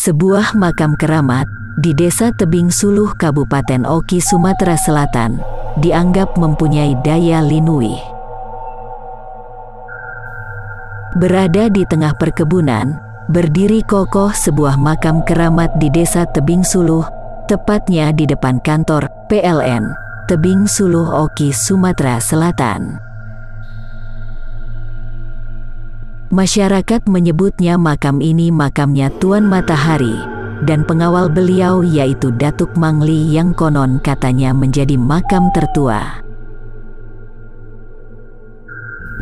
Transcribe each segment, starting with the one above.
Sebuah makam keramat di Desa Tebing Suluh, Kabupaten Oki, Sumatera Selatan, dianggap mempunyai daya linuih. Berada di tengah perkebunan, berdiri kokoh sebuah makam keramat di Desa Tebing Suluh, tepatnya di depan kantor PLN Tebing Suluh, Oki, Sumatera Selatan. Masyarakat menyebutnya makam ini makamnya Tuan Matahari, dan pengawal beliau yaitu Datuk Mangli yang konon katanya menjadi makam tertua.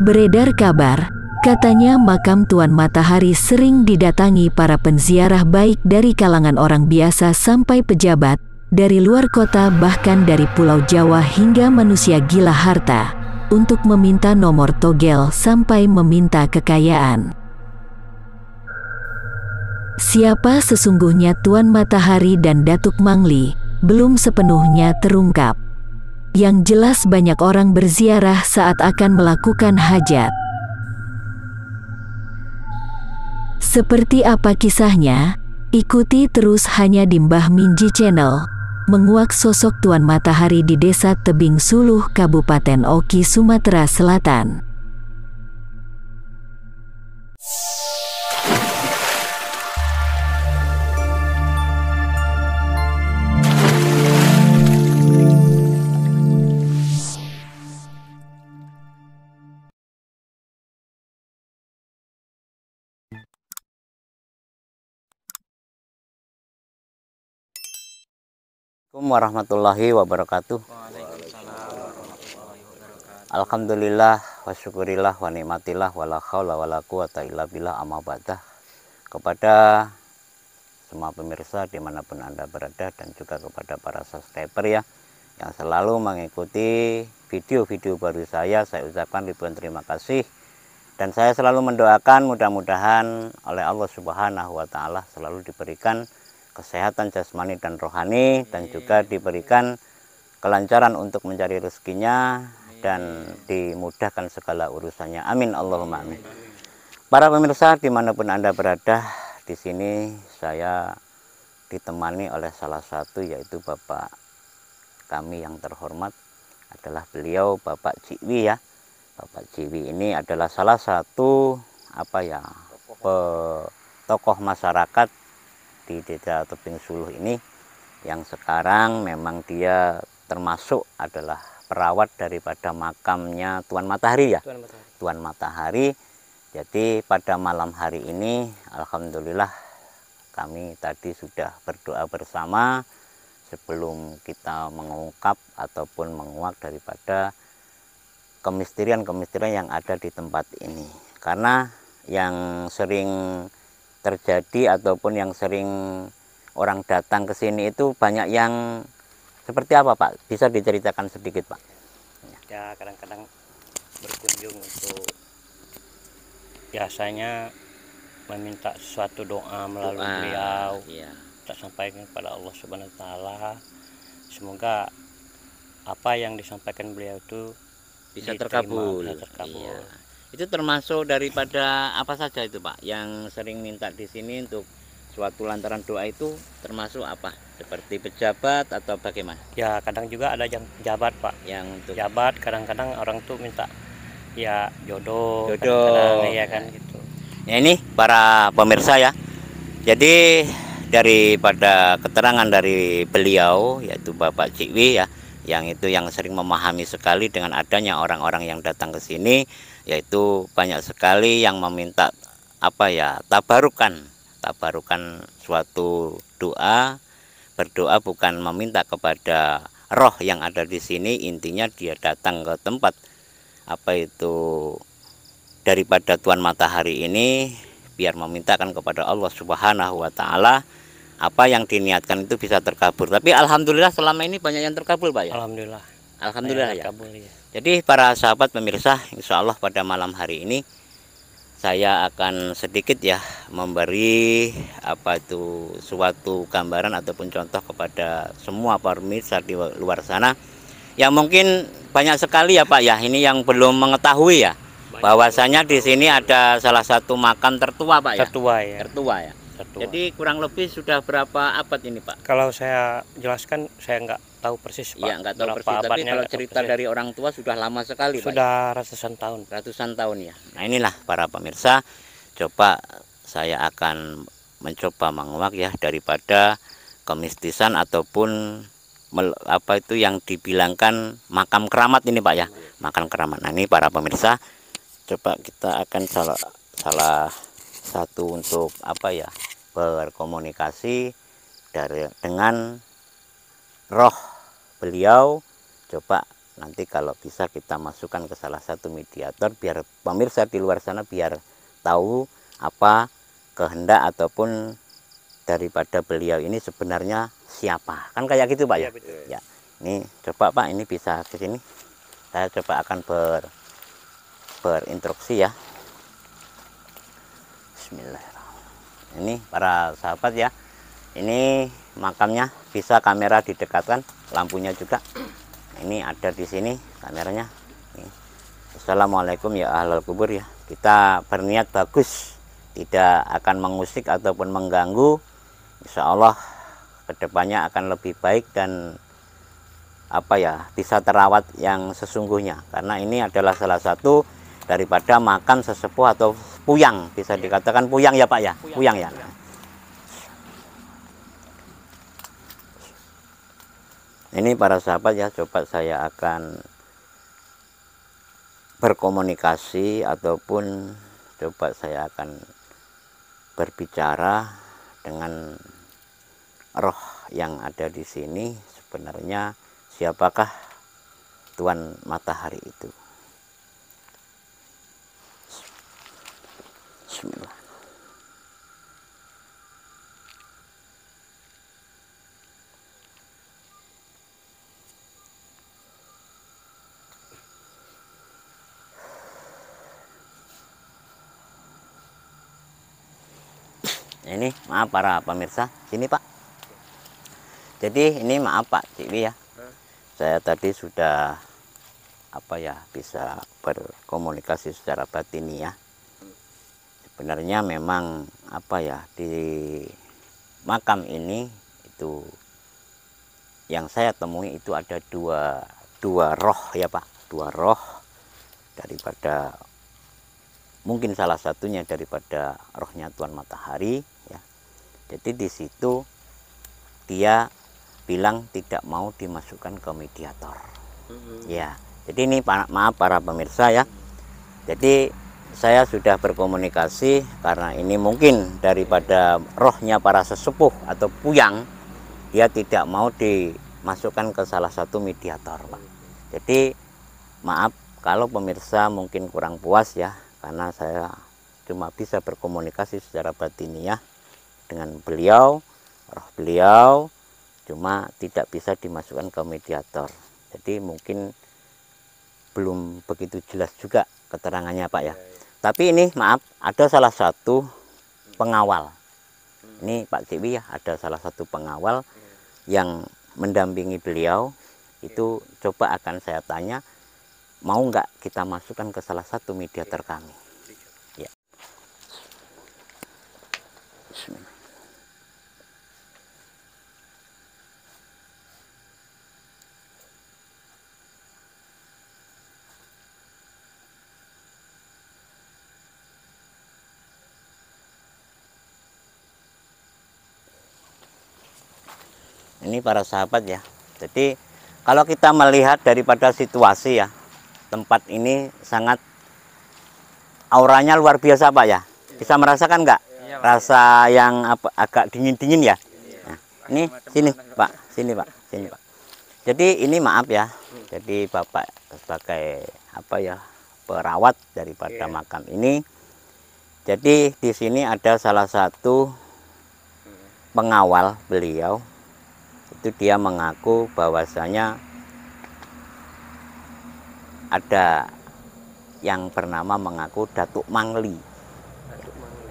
Beredar kabar, katanya makam Tuan Matahari sering didatangi para penziarah baik dari kalangan orang biasa sampai pejabat, dari luar kota bahkan dari Pulau Jawa hingga manusia gila harta, untuk meminta nomor togel sampai meminta kekayaan. Siapa sesungguhnya Tuan Matahari dan Datuk Mangli belum sepenuhnya terungkap. Yang jelas banyak orang berziarah saat akan melakukan hajat. Seperti apa kisahnya? Ikuti terus hanya di Mbah Minji Channel. Menguak sosok Tuan Matahari di Desa Tebing Suluh, Kabupaten Oki, Sumatera Selatan. Assalamualaikum warahmatullahi wabarakatuh. Alhamdulillah wa syukurillah wa nikmatillah wa la haula wa la quwata illa billah, amma ba'dah. Kepada semua pemirsa dimanapun Anda berada, dan juga kepada para subscriber ya yang selalu mengikuti video-video baru saya ucapkan ribuan terima kasih. Dan saya selalu mendoakan mudah-mudahan oleh Allah Subhanahu wa Ta'ala selalu diberikan kesehatan jasmani dan rohani, dan juga diberikan kelancaran untuk mencari rezekinya dan dimudahkan segala urusannya. Amin Allahumma amin. Para pemirsa dimanapun Anda berada, di sini saya ditemani oleh salah satu, yaitu Bapak kami yang terhormat, adalah beliau Bapak Cikwi ya. Bapak Cikwi ini adalah salah satu tokoh masyarakat di Desa Tebing Suluh ini, yang sekarang memang dia termasuk adalah perawat daripada makamnya Tuan Matahari ya. Tuan Matahari. Jadi pada malam hari ini alhamdulillah kami tadi sudah berdoa bersama sebelum kita mengungkap ataupun menguak daripada kemisterian-kemisterian yang ada di tempat ini. Karena yang sering terjadi ataupun yang sering orang datang ke sini itu banyak yang seperti apa Pak? Bisa diceritakan sedikit Pak? Ya, kadang-kadang berkunjung untuk biasanya meminta sesuatu doa melalui beliau. Iya. Kita sampaikan kepada Allah Subhanahu wa Ta'ala, semoga apa yang disampaikan beliau itu Bisa diterima, terkabul. bisa terkabul. Iya. Itu termasuk daripada apa saja itu Pak yang sering minta di sini untuk suatu lantaran doa, itu termasuk apa? Seperti pejabat atau bagaimana? Ya, kadang juga ada yang jabat Pak. Yang untuk Jabat kadang-kadang orang tuh minta ya jodoh. Jodoh. Ya kan gitu. Ya, ini para pemirsa ya. Jadi daripada keterangan dari beliau, yaitu Bapak Cikwi ya, yang itu yang sering memahami sekali dengan adanya orang-orang yang datang ke sini, yaitu banyak sekali yang meminta tabarukan suatu doa. Berdoa bukan meminta kepada roh yang ada di sini, intinya dia datang ke tempat daripada Tuan Matahari ini biar memintakan kepada Allah Subhanahu wa Ta'ala apa yang diniatkan itu bisa terkabul. Tapi alhamdulillah selama ini banyak yang terkabul Pak ya. Alhamdulillah ya. Terkabul, ya. Jadi para sahabat pemirsa, insya Allah pada malam hari ini saya akan sedikit ya memberi suatu gambaran ataupun contoh kepada semua pemirsa di luar sana yang mungkin banyak sekali ya Pak ya, ini yang belum mengetahui ya bahwasanya di sini ada salah satu makam tertua Pak ya. Tertua ya. Tertua ya. tertua. Jadi kurang lebih sudah berapa abad ini Pak? Kalau saya jelaskan saya nggak tahu persis Pak. Iya nggak tahu Berapa persis, tapi abadnya kalau nggak tahu cerita persis. dari orang tua sudah lama sekali Pak. Sudah ratusan tahun. Ratusan tahun ya. Nah inilah para pemirsa, coba saya akan mencoba menguak ya daripada kemistisan ataupun apa itu yang dibilangkan makam keramat ini Pak ya, makam keramat. Nah ini para pemirsa, coba kita akan salah satu untuk apa ya, berkomunikasi dengan roh beliau. Coba nanti kalau bisa kita masukkan ke salah satu mediator biar pemirsa di luar sana biar tahu apa kehendak ataupun daripada beliau ini sebenarnya siapa, kan kayak gitu Pak ya. Ya, ini coba Pak, ini bisa ke sini. Saya coba akan berinstruksi ya. Bismillahirrahmanirrahim. Ini para sahabat ya. Ini makamnya, bisa kamera didekatkan, lampunya juga. Ini ada di sini kameranya. Assalamualaikum ya ahlul kubur ya. Kita berniat bagus, tidak akan mengusik ataupun mengganggu. Insya Allah kedepannya akan lebih baik dan apa ya, bisa terawat yang sesungguhnya. Karena ini adalah salah satu daripada makam sesepuh atau puyang, bisa dikatakan puyang ya Pak ya, puyang ya. Ini para sahabat ya, coba saya akan berkomunikasi ataupun coba saya akan berbicara dengan roh yang ada di sini. Sebenarnya siapakah Tuan Matahari itu? Bismillah. Ini maaf para pemirsa, sini Pak. Jadi ini maaf Pak Ciwi ya, saya tadi sudah apa ya, bisa berkomunikasi secara batiniah. Sebenarnya memang apa ya, di makam ini itu yang saya temui itu ada dua roh ya Pak, dua roh daripada mungkin salah satunya daripada rohnya Tuan Matahari ya. Jadi di situ dia bilang tidak mau dimasukkan ke mediator. Ya. Jadi ini maaf para pemirsa ya. Jadi saya sudah berkomunikasi karena ini mungkin daripada rohnya para sesepuh atau puyang, dia tidak mau dimasukkan ke salah satu mediator, Pak. Jadi maaf kalau pemirsa mungkin kurang puas ya, karena saya cuma bisa berkomunikasi secara batiniah dengan beliau, roh beliau, cuma tidak bisa dimasukkan ke mediator. Jadi mungkin belum begitu jelas juga keterangannya Pak ya. Tapi ini maaf, ada salah satu pengawal. Ini Pak Ciwi ya, ada salah satu pengawal yang mendampingi beliau. Itu coba akan saya tanya, mau nggak kita masukkan ke salah satu mediator kami? Ya. Bismillah. Ini para sahabat ya. Jadi kalau kita melihat daripada situasi ya, tempat ini sangat auranya luar biasa Pak ya. Bisa merasakan nggak? Rasa yang agak dingin-dingin ya. Nah, ini sini Pak, sini Pak, sini Pak. Jadi ini maaf ya. Jadi Bapak sebagai apa ya, perawat daripada makam ini. Jadi di sini ada salah satu pengawal beliau. Itu dia mengaku bahwasanya ada yang bernama mengaku Datuk Mangli.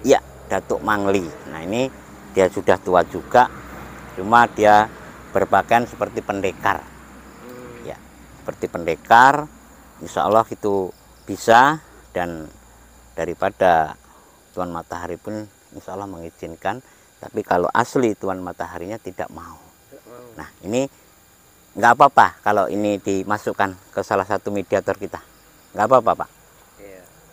Ya, Datuk Mangli. Nah ini dia sudah tua juga, cuma dia berpakaian seperti pendekar. Ya, seperti pendekar. Insya Allah itu bisa, dan daripada Tuan Matahari pun insya Allah mengizinkan. Tapi kalau asli Tuan Mataharinya tidak mau. Nah, ini nggak apa-apa kalau ini dimasukkan ke salah satu mediator kita. Nggak apa-apa, Pak.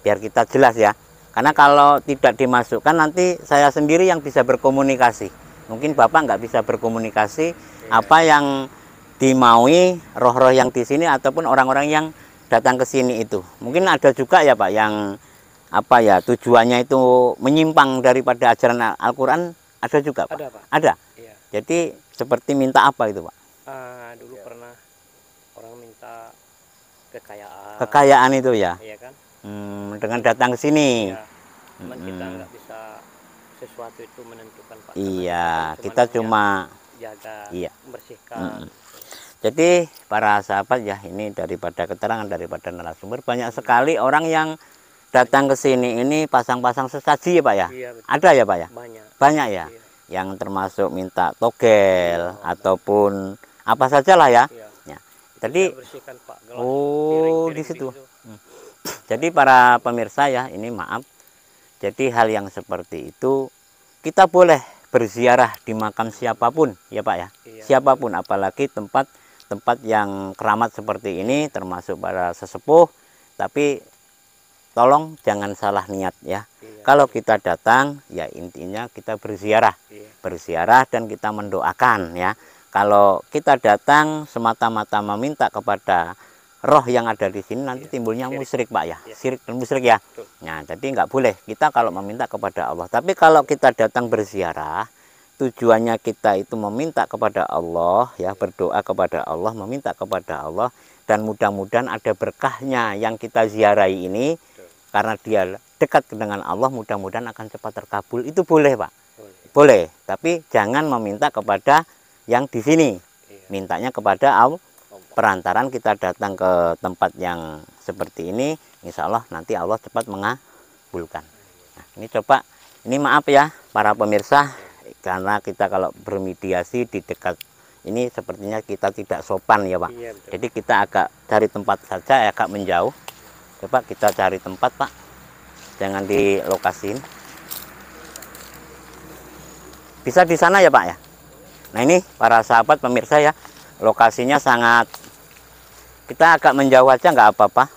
Biar kita jelas ya. Karena kalau tidak dimasukkan nanti saya sendiri yang bisa berkomunikasi. Mungkin Bapak nggak bisa berkomunikasi apa yang dimaui roh-roh yang di sini ataupun orang-orang yang datang ke sini itu. Mungkin ada juga ya Pak yang apa ya tujuannya itu menyimpang daripada ajaran Al-Quran, ada juga Pak? Ada Pak. Ada? Iya. Jadi seperti minta apa itu Pak? Dulu pernah orang minta kekayaan. Kekayaan itu ya? Iya kan? Dengan datang ke sini. Iya. Cuman kita nggak bisa sesuatu itu menentukan Pak. Iya, kita cuma jaga, iya, membersihkan. Jadi para sahabat ya, ini daripada keterangan daripada narasumber, banyak sekali orang yang datang ke sini ini pasang-pasang sesaji ya Pak ya? Iya, betul. Ada ya Pak ya? Banyak. Banyak ya? Iya. Yang termasuk minta togel ataupun apa saja lah ya. Iya. Ya. Jadi bersihkan Pak, gelas, piring di situ. situ. Jadi para pemirsa ya, ini maaf. Jadi hal yang seperti itu kita boleh berziarah di makam siapapun ya Pak ya. Iya. Siapapun, apalagi tempat yang keramat seperti ini, termasuk para sesepuh. Tapi tolong jangan salah niat ya. Iya. Kalau kita datang ya intinya kita berziarah. Iya. Berziarah dan kita mendoakan ya. Kalau kita datang semata-mata meminta kepada roh yang ada di sini, nanti timbulnya musyrik Pak ya. Syirik dan musyrik ya. Nah, jadi nggak boleh kita kalau meminta kepada Allah. Tapi kalau kita datang berziarah, tujuannya kita itu meminta kepada Allah ya, berdoa kepada Allah, meminta kepada Allah, dan mudah-mudahan ada berkahnya yang kita ziarahi ini. Karena dia dekat dengan Allah, mudah-mudahan akan cepat terkabul. Itu boleh Pak. Boleh. Tapi jangan meminta kepada yang di sini. Mintanya kepada Allah. Perantaran kita datang ke tempat yang seperti ini, insya Allah nanti Allah cepat mengabulkan. Nah, ini coba, ini maaf ya para pemirsa, karena kita kalau bermediasi di dekat ini sepertinya kita tidak sopan ya Pak. Iya, jadi kita agak cari tempat saja, agak menjauh. Coba kita cari tempat Pak, jangan di lokasi ini. Bisa di sana ya Pak ya. Nah ini para sahabat pemirsa ya, lokasinya sangat, kita agak menjauh aja nggak apa-apa.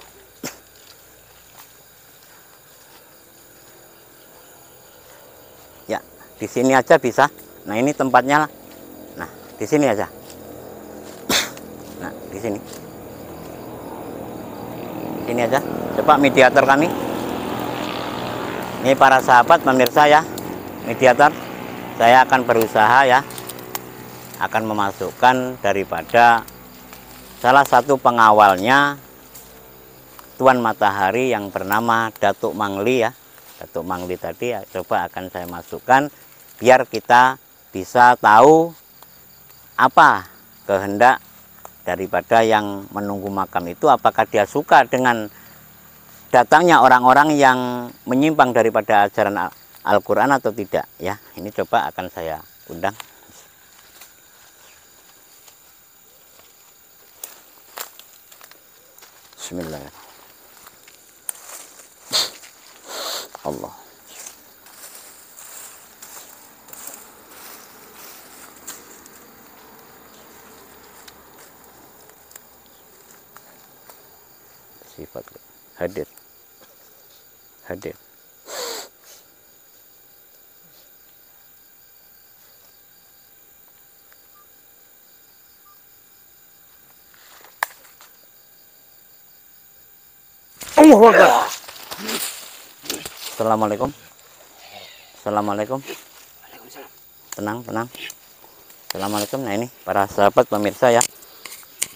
Ya, di sini aja bisa. Nah, ini tempatnya. Nah, di sini aja. Nah, di sini. Di sini aja. Coba mediator kami. Ini para sahabat pemirsa ya. Mediator, saya akan berusaha ya. Akan memasukkan daripada salah satu pengawalnya Tuan Matahari yang bernama Datuk Mangli ya. Datuk Mangli tadi ya, coba akan saya masukkan biar kita bisa tahu apa kehendak daripada yang menunggu makam itu, apakah dia suka dengan datangnya orang-orang yang menyimpang daripada ajaran Al-Quran atau tidak ya. Ini coba akan saya undang. Bismillahirrahmanirrahim. Allah. Sifat hadir. Hadir. Allahu Akbar. Assalamualaikum. Assalamualaikum. Tenang, tenang. Assalamualaikum. Nah ini para sahabat pemirsa ya.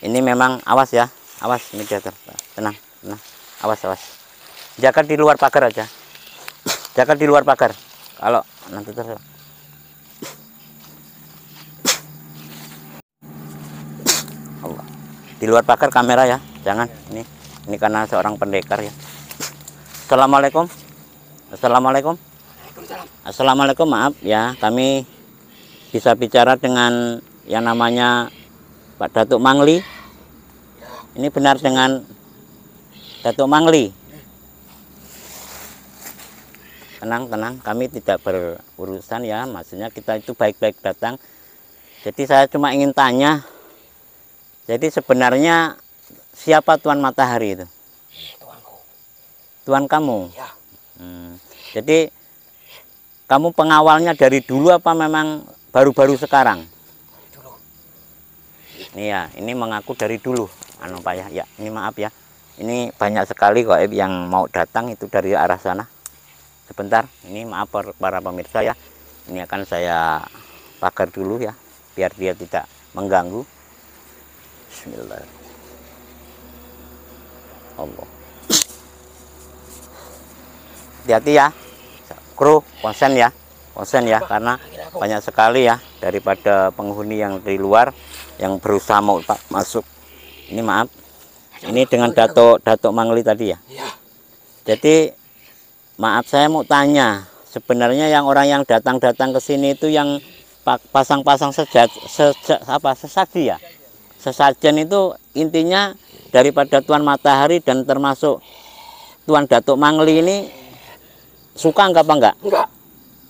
Ini memang awas ya. Awas mediator. Tenang, tenang. Awas, awas. Jaga di luar pagar aja. Jaga di luar pagar. Kalau nanti terus. Allah. Di luar pagar kamera ya. Jangan. Ini karena seorang pendekar ya. Assalamualaikum. Assalamualaikum. Assalamualaikum, maaf ya, kami bisa bicara dengan yang namanya Pak Datuk Mangli. Ini benar dengan Datuk Mangli? tenang, kami tidak berurusan ya, maksudnya kita itu baik-baik datang. Jadi saya cuma ingin tanya, jadi sebenarnya siapa Tuan Matahari itu? Tuanku. Tuan kamu? Ya. Jadi kamu pengawalnya dari dulu apa memang baru-baru sekarang? Dulu. Nih ya, ini mengaku dari dulu. Anu Pak ya, ya ini maaf ya. Ini banyak sekali kok yang mau datang itu dari arah sana. Sebentar, ini maaf para pemirsa ya. Ini akan saya pagar dulu ya, biar dia tidak mengganggu. Bismillahirrahmanirrahim. Allah. Hati-hati ya, kru konsen ya, karena banyak sekali ya daripada penghuni yang di luar yang berusaha mau masuk. Ini maaf, ini dengan Datuk Mangli tadi ya. Jadi maaf saya mau tanya, sebenarnya yang orang yang datang ke sini itu yang pasang-pasang sesaji ya. Sesajen itu intinya daripada Tuan Matahari dan termasuk Tuan Datuk Mangli ini suka enggak apa enggak? Enggak.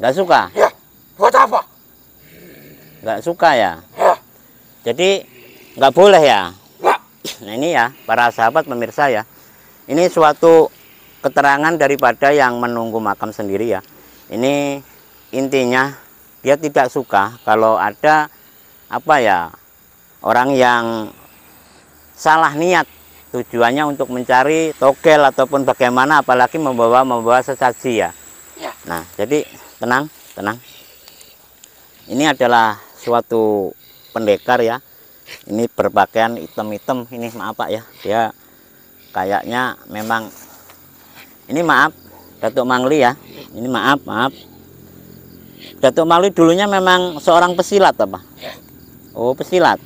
Enggak suka? Ya. Buat apa? Enggak suka ya? Ya. Jadi enggak boleh ya? Enggak. Nah ini ya para sahabat pemirsa ya. Ini suatu keterangan daripada yang menunggu makam sendiri ya. Ini intinya dia tidak suka kalau ada apa ya, orang yang salah niat tujuannya untuk mencari togel ataupun bagaimana, apalagi membawa sesaji ya. Nah jadi tenang. Ini adalah suatu pendekar ya. Ini berpakaian hitam-hitam. Ini maaf Pak ya, dia kayaknya memang, ini maaf Datuk Mangli ya. Ini maaf. Datuk Mangli dulunya memang seorang pesilat apa? Oh pesilat.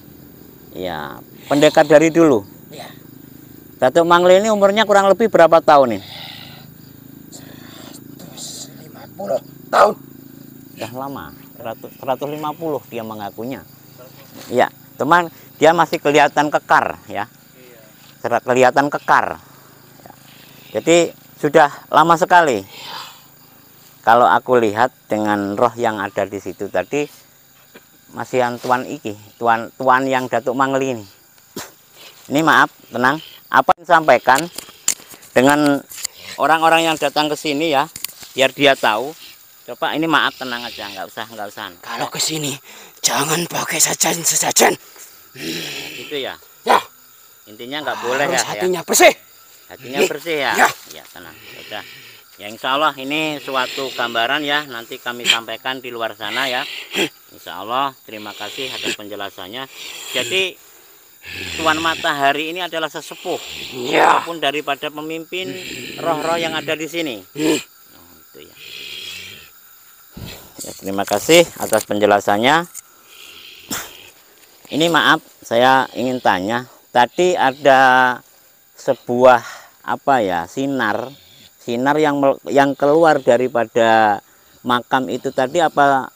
Ya, pendekar dari dulu. Datuk Mangli ini umurnya kurang lebih berapa tahun nih? 150 tahun. Sudah lama, 150 dia mengakunya. Ya, teman, dia masih kelihatan kekar ya. Kelihatan kekar. Ya. Jadi sudah lama sekali. Kalau aku lihat dengan roh yang ada di situ tadi, masihan tuan iki, tuan yang Datuk Mangli ini. Ini maaf, tenang. Apa yang disampaikan dengan orang-orang yang datang ke sini ya, biar dia tahu. Coba ini maaf, tenang aja, nggak usah. Kalau ke sini jangan pakai sesajen. Gitu ya. Ya. Intinya nggak boleh ya. Hatinya bersih. Hatinya bersih ya. Ya tenang. Udah. Ya insya Allah ini suatu gambaran ya. Nanti kami sampaikan di luar sana ya. Insya Allah. Terima kasih atas penjelasannya. Jadi Tuan Matahari ini adalah sesepuh, maupun daripada pemimpin roh-roh yang ada di sini. Itu ya. Ya, terima kasih atas penjelasannya. Ini maaf, saya ingin tanya. Tadi ada sebuah apa ya, sinar yang keluar daripada makam itu tadi apa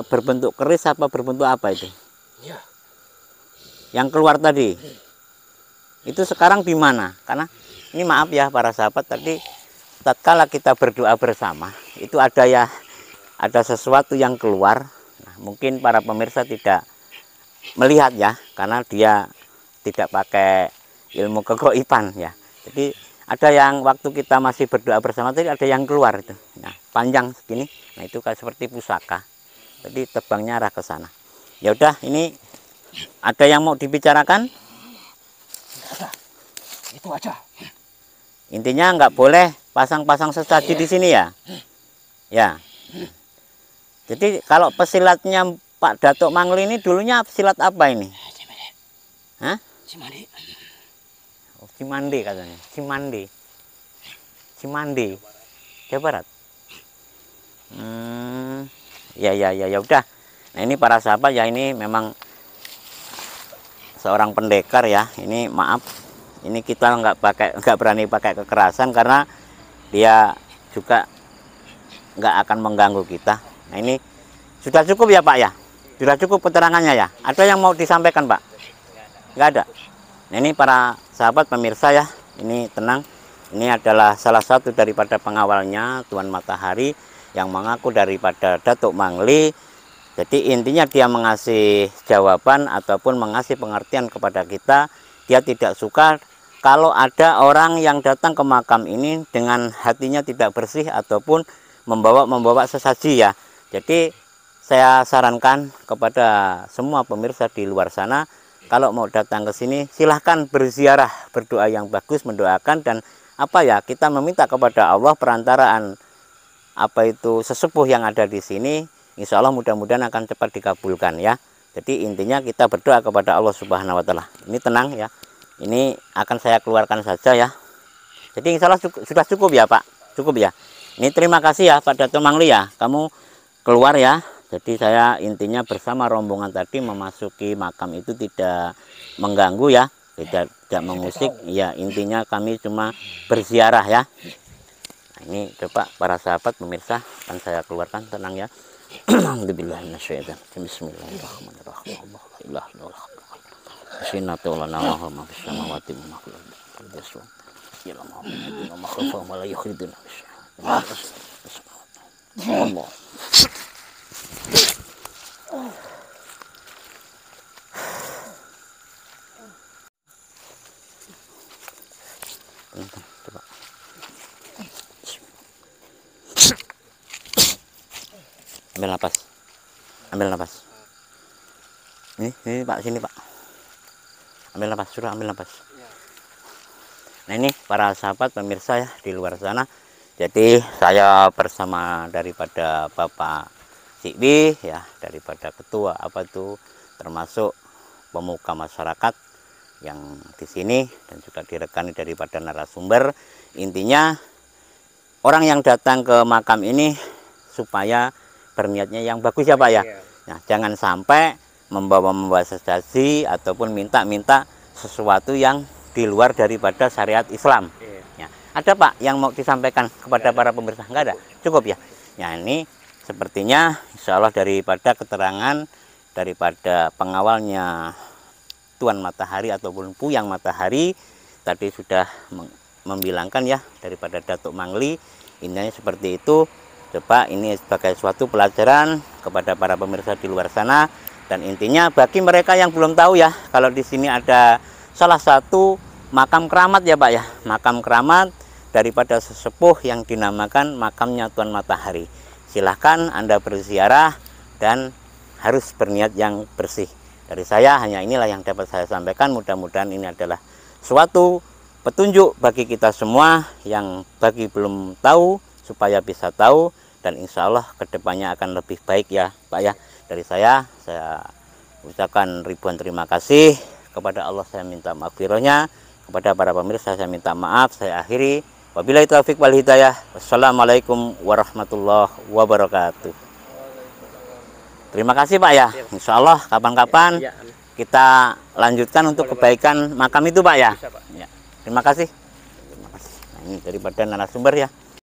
berbentuk keris apa berbentuk apa itu? Yang keluar tadi itu sekarang di mana? Karena ini maaf ya para sahabat, tadi tatkala kita berdoa bersama itu ada sesuatu yang keluar. Nah, mungkin para pemirsa tidak melihat ya, karena dia tidak pakai ilmu kegoiban ya. Jadi ada yang waktu kita masih berdoa bersama tadi ada yang keluar itu. Nah, panjang segini. Nah, itu kayak seperti pusaka. Jadi terbangnya arah ke sana. Ya udah, ini ada yang mau dibicarakan? Itu aja. Intinya nggak boleh pasang-pasang sesaji di sini ya. Ya. Jadi kalau pesilatnya Pak Datuk Mangli ini dulunya silat apa ini? Hah? Cimandi. Oh, Cimandi katanya. Cimandi. Jawa Barat. Ya udah. Nah ini para sahabat ya, ini memang seorang pendekar ya. Ini maaf, ini kita nggak berani pakai kekerasan karena dia juga nggak akan mengganggu kita. Nah ini sudah cukup ya Pak ya, sudah cukup keterangannya ya. Ada yang mau disampaikan Pak? Nggak ada. Nah ini para sahabat pemirsa ya, ini tenang. Ini adalah salah satu daripada pengawalnya Tuan Matahari yang mengaku daripada Datuk Mangli. Jadi intinya dia mengasih jawaban ataupun mengasih pengertian kepada kita. Dia tidak suka kalau ada orang yang datang ke makam ini dengan hatinya tidak bersih ataupun membawa sesaji ya. Jadi saya sarankan kepada semua pemirsa di luar sana, kalau mau datang ke sini silahkan berziarah, berdoa yang bagus, mendoakan, dan kita meminta kepada Allah perantaraan sesepuh yang ada di sini. Insya Allah mudah-mudahan akan cepat dikabulkan ya. Jadi intinya kita berdoa kepada Allah Subhanahu Wa Taala. Ini tenang ya. Ini akan saya keluarkan saja ya. Jadi insya Allah sudah cukup ya Pak. Cukup ya. Ini terima kasih ya Pak Datuk Mangli ya. Kamu keluar ya. Jadi saya intinya bersama rombongan tadi memasuki makam itu tidak mengganggu ya. Tidak mengusik ya, intinya kami cuma berziarah ya. Nah, ini coba para sahabat pemirsa akan saya keluarkan, tenang ya. Alhamdulillah minasyaitan. Bismillahirrahmanirrahim. La ilaha illallah. Sinatu lana wa ma fis samawati wa ma fil ardi. Ya Allah, ma khafa wa la yukhiduna. Allah. Coba. Ambil nafas. Ini Pak, sini Pak. Ambil nafas, sudah ambil nafas. Nah ini para sahabat pemirsa ya di luar sana. Jadi saya bersama daripada Bapak Sikbi ya, daripada ketua termasuk pemuka masyarakat yang di sini dan juga direkani daripada narasumber. Intinya orang yang datang ke makam ini supaya berniatnya yang bagus ya Pak ya. Nah, jangan sampai membawa sesaji ataupun minta sesuatu yang di luar daripada syariat Islam. Ya, ada Pak yang mau disampaikan kepada para pemirsa? Enggak ada? Cukup ya? Ya ini sepertinya insya Allah daripada keterangan daripada pengawalnya Tuan Matahari ataupun Puyang Matahari tadi sudah membilangkan ya daripada Datuk Mangli, intinya seperti itu. Coba ini sebagai suatu pelajaran kepada para pemirsa di luar sana, dan intinya bagi mereka yang belum tahu ya, kalau di sini ada salah satu makam keramat ya Pak ya, makam keramat daripada sesepuh yang dinamakan makamnya Tuan Matahari. Silahkan Anda berziarah dan harus berniat yang bersih. Dari saya hanya inilah yang dapat saya sampaikan. Mudah-mudahan ini adalah suatu petunjuk bagi kita semua yang bagi belum tahu supaya bisa tahu, dan insya Allah kedepannya akan lebih baik ya Pak ya. Dari saya ucapkan ribuan terima kasih kepada Allah, saya minta maghfirahnya, kepada para pemirsa saya minta maaf. Saya akhiri, wabillahi taufiq wal hidayah. Wassalamualaikum warahmatullahi wabarakatuh. Terima kasih Pak ya. Insya Allah kapan-kapan kita lanjutkan untuk kebaikan makam itu Pak ya. Terima kasih. Nah, ini daripada narasumber ya.